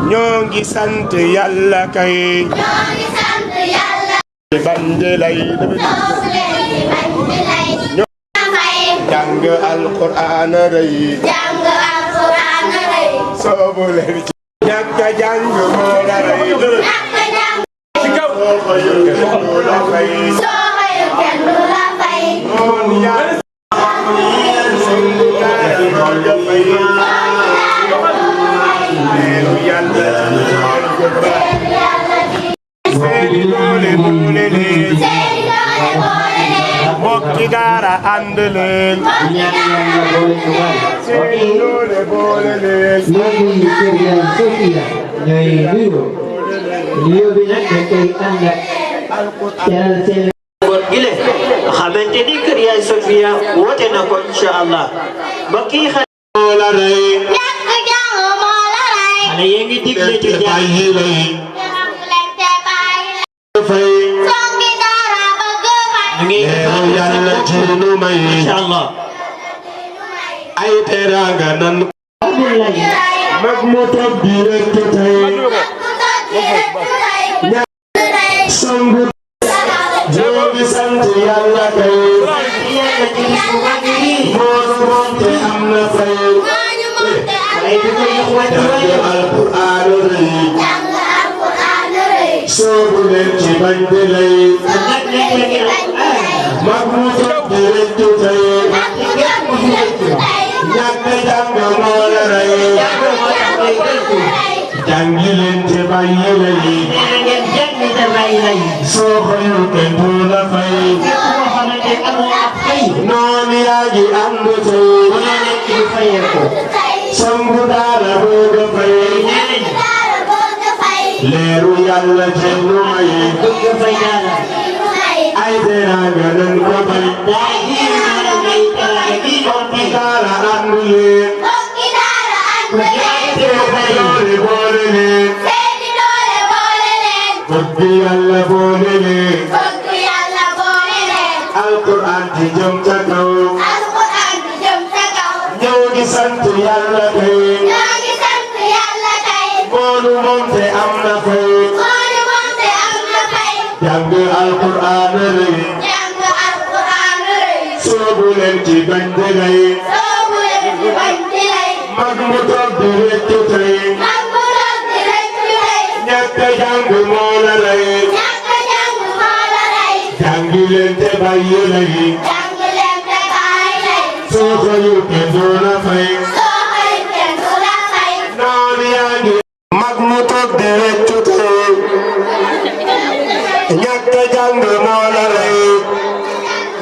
ñoo ngi sant yàlla kay bandelay jàng alquran rëy soobu leen ci ñàkk a jàng moo la rëy ci kaw soo xëyul kenn du la fay moom yàlla mbokki daara ànd leen seeni doole boole leen ñooy nuyu bi nag dañ koy ànd ak teral seen góor gi le xamante ni kër yaay Sofia woote na ko incha allah mbokk yi xale yee ngi digle ci inshallah ay teranga nan mag mo toog di rek tay sangu joobi sant yàlla kay moom te am na fay alquran soobu leen ci bañ de lay mag mu toog di rek tay ñàkk jàng moo la rey jàngi leen te bàyyi lay soo xëyul kenn du la fay noonu yaa ngi ànd tey sangu daara bëgg a fay leeru yàlla kenn du maye ay teraanga nan ko fay mbokki daara ànd leen doole boole leen bëgg yàlla boole leen alquran di jëm ca kaw ñëw di sant yàlla kay moonu moom te am na fay jàng alquran rëy soobu leen ci bañ de lay mag mu toog di rëccu tey ñàkk jàng moo la lay jàngi leen te bàyyi lay soo xëyul kenn du la fay noonu yaa ngi mag mu toog di rëccu tey ñàkk jàng moo la lay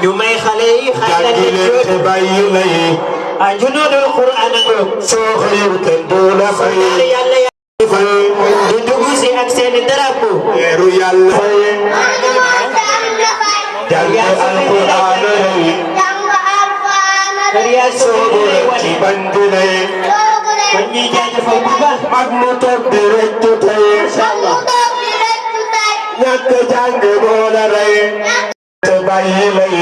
ñu may xale yi jàngi leen te bàyyi lay junoodul Qur'an ak soo xëyul kenn du la fay yàlla fay du dugg si ak seeni drapeau leeru yàlla fay jàng alquran kariya soobu leen ci bañ de lay kon ñuy jaajëfal bu baax mag mu toog di rëccu tey inshallah ñàkk jàng moo la rey te bàyyi lay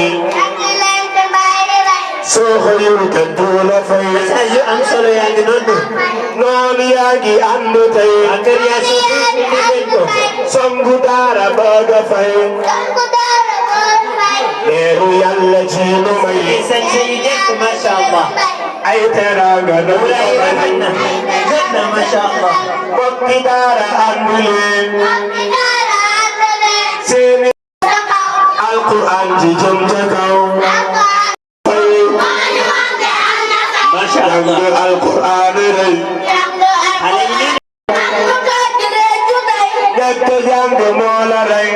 soo xëyul kenn du la fay message yu am solo yaa ngi noonu noonu yaa ngi ànd tey kariya sangu daara bëgg a fay leeru yàlla ci nu may sañse yi nekk masha Allah ay teraanga na jot na masha Allah mbokki daara ànd leen seeni alquran ji jëm ca kaw masha Allah jàng alquran rëy ñàkk jàng moo la rey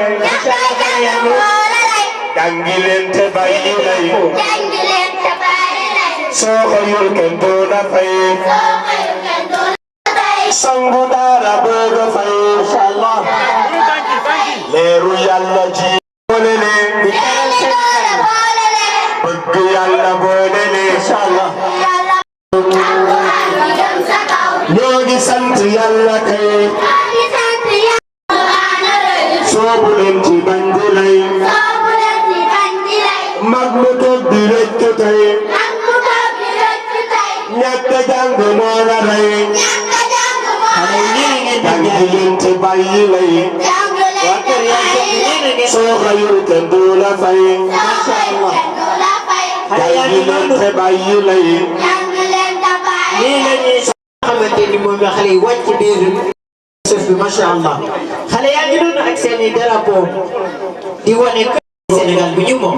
jàngi leen te bàyyi lay soo xëyul kenn du la fay sangu daara bëgg a fay inshallah leeru yàlla ji boole leen bëgg yàlla boole leen inshallah ñoo ngi sant yàlla kay soobu leen ci bandi lay mag mu toog di rëccu tey ñàkk a jàng moo la rey jàng leen te bàyyi lay soo xayul kenn du la fay jàng leen te bàyyi lay lii la ñuy xamante ni moom la xale yi wàcc biir suuf bi macha allah xale yaa ngi doon ak seen i drapeau di wane Sénégal bi ñu moom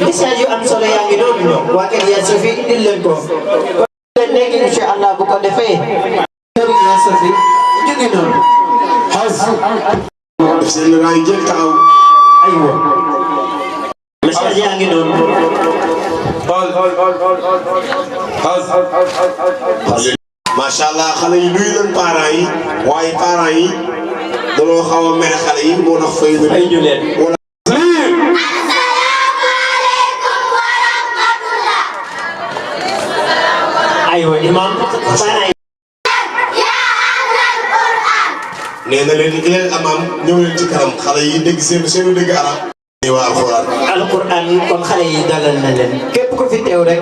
message yu am solo yaa ngi doon ñëw waa kër yaa Sofi indil leen ko kon leen léegi incha allah bu ko defee kër yaa Sofi ñu ngi noonu seen raay jël taxaw aywa message yaa ngi doon macha allah xale yi nuyu leen parents yi waaye parents yi dañoo xaw a mere xale yi moo tax fay ay ñu leen aywa imam parents nee na leen ilal amam ñëw leen ci kanam xale yi dégg seen dégg arab yi waa alquran alquran kon xale yi dalal na leen képp ku fi teew rek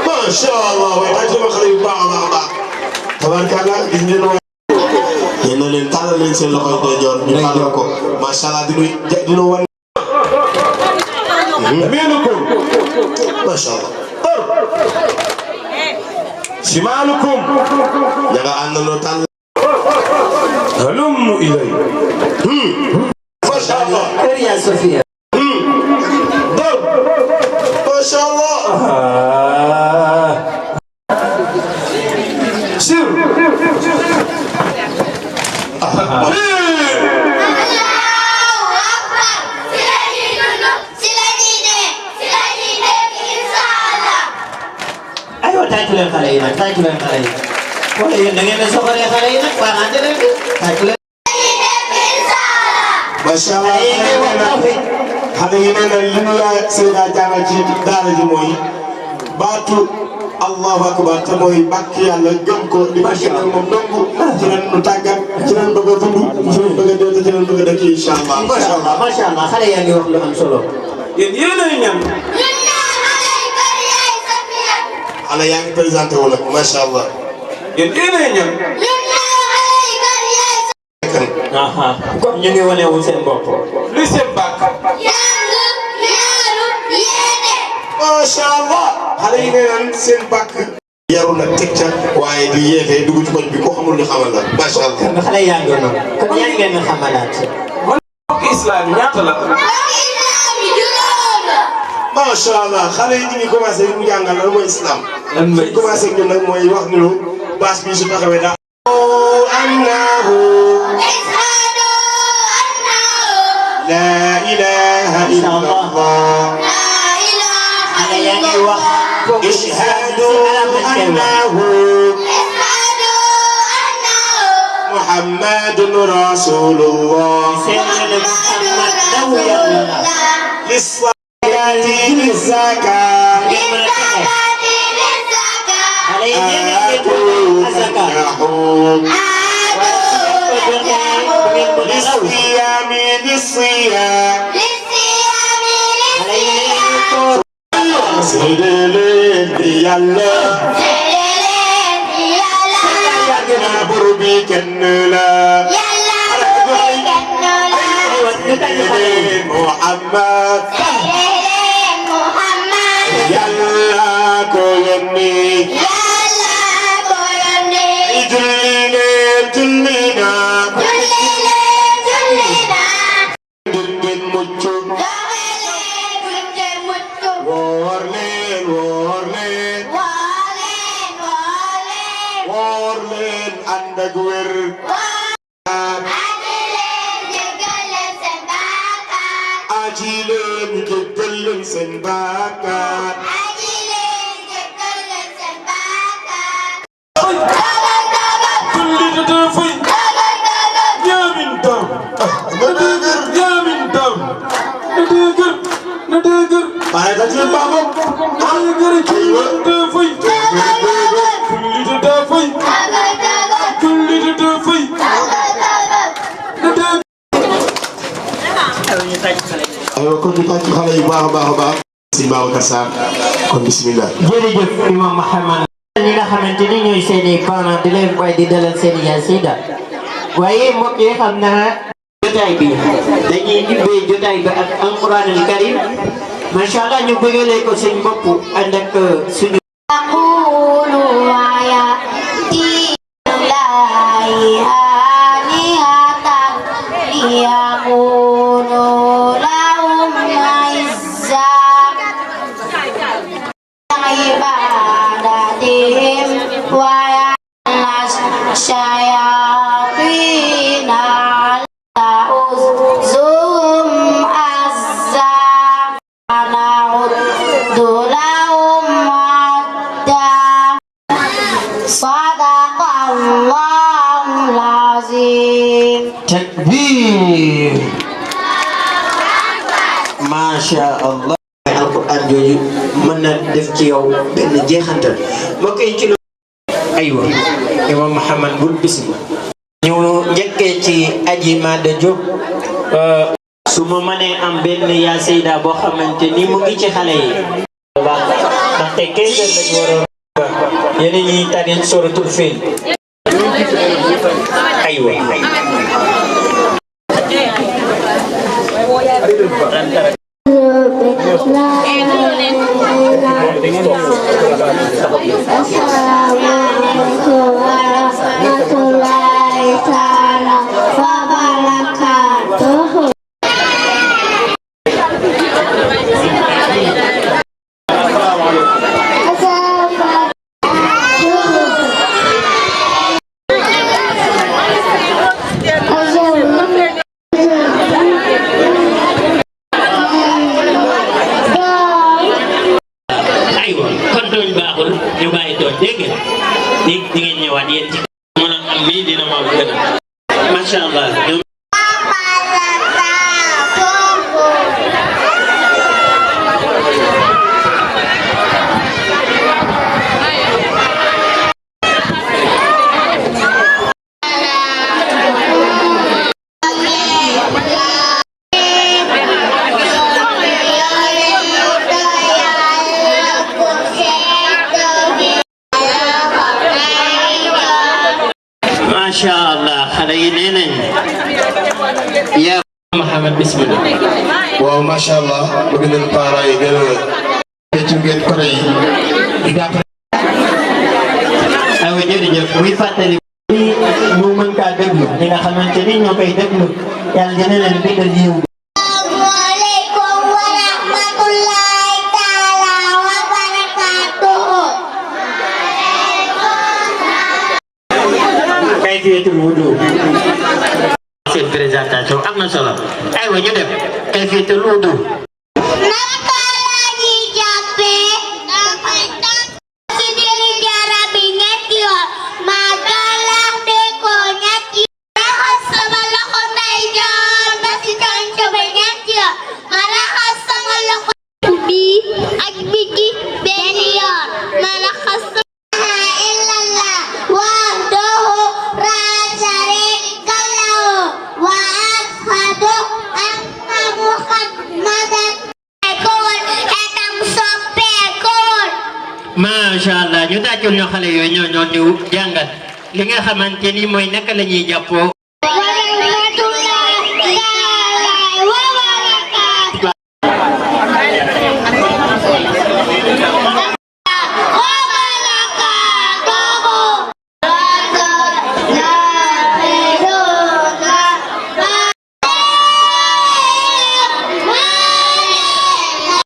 macha allah waaye daa jëma xale yu baax a baax a baax tabarkalla gis ngeen waa yéen na leen tàllal leen seen loxoy ndeyjoor ñu tàllal ko macha allah dina wan yaminukum macha allah shimalukum ya nga àndandoo tàll halummu ilay macha allah kër yaa Sofia macha allah sir tàccu leen xale yi nag tàccu leen xale yi wala yéen da ngeen a soxoree xale yi nag parents leen tàccu leen. macha allah xale yi nee na li ñu la Seyda jàngal ci daara ji mooy baatu allahu akbar te mooy bàkk yàlla gëm ko di ko ci nag moom dong ci leen nu tàggat ci leen bëgg a dund ci leen bëgg a dee ci leen bëgg a dëkk incha allah. macha allah xale yaa ngi wax lu am solo. yéen a ñam. xale yaa ngi présenté wu nag macha allah. yéen a ñam. kon ñu ngi wane wu seen bopp. lu seen bàkk. macha allah. xale yi nee naan seen bàkk. yaru nag teg ca waaye di yeete dugg ci koñ bi ko xamul ñu xamal la macha allah. kon xale yaa ngi noonu kon yaa ngi leen xamalaat. man mbokk islam ñaata la. macha allah xale yi ñu ngi commencé mu jàngal lan mooy islam. lan mooy commencé ñun nag mooy wax ni lu bâche bi su taxawee daal. la ilaha illallah. xale yaa ngi wax. ishhadu annahu muhammadun rasulullah. للزكاة للصيام سيدلين يلا بربي كنلا محمد yàlla ko yónni julli leen julli naa ngeen mucc woor leen woor leen woor leen ànd ak wér aji leen jéggal leen seen bàkkaar kon ñu tàcc xale yu baax a baax a baax si Babacar Sarr kon bismillah. jërëjëf Imam Mahamad ñi nga xamante ni ñooy seeni parents di leen waaye di dalal seeni yaay Seyda waaye mbokk yi xam naa jotaay bi dañuy ubbee jotaay bi ak alquran al karim macha allah ñu bëggalee ko seen bopp ànd ak suñu takbir. Masya Allah, Al-Quran jooju mën na def ci yow benn jeexantal mbokk yi ci loolu aywa Imam Mahamad bul bismillah ñu njëkkee ci Aji Mada Diop su ma mënee am benn yaa Seyda boo xamante ni mu ngi ci xale yi ndaxte kéysel lañu waroon yéen ñi tari suratul Fil aywa Masya Allah. Masya Allah, hari ini nih. Ya Muhammad bismillah. waaw macha allah bëgg nañ parents yi gën a ci ngeen ko rey aywa jërëjëf muy fàttali ñu mën kaa déglu ñi nga xamante ni ñoo koy déglu yàlla dina leen bindal yiw kayfiyatul wudu seen présentation am na solo aywa ñu dem kayfiyatul wudu Masya Allah, ñu tàccul ñoo xale yooyu ñoo ñu jàngal li nga xamante ni mooy naka la ñuy jàppoo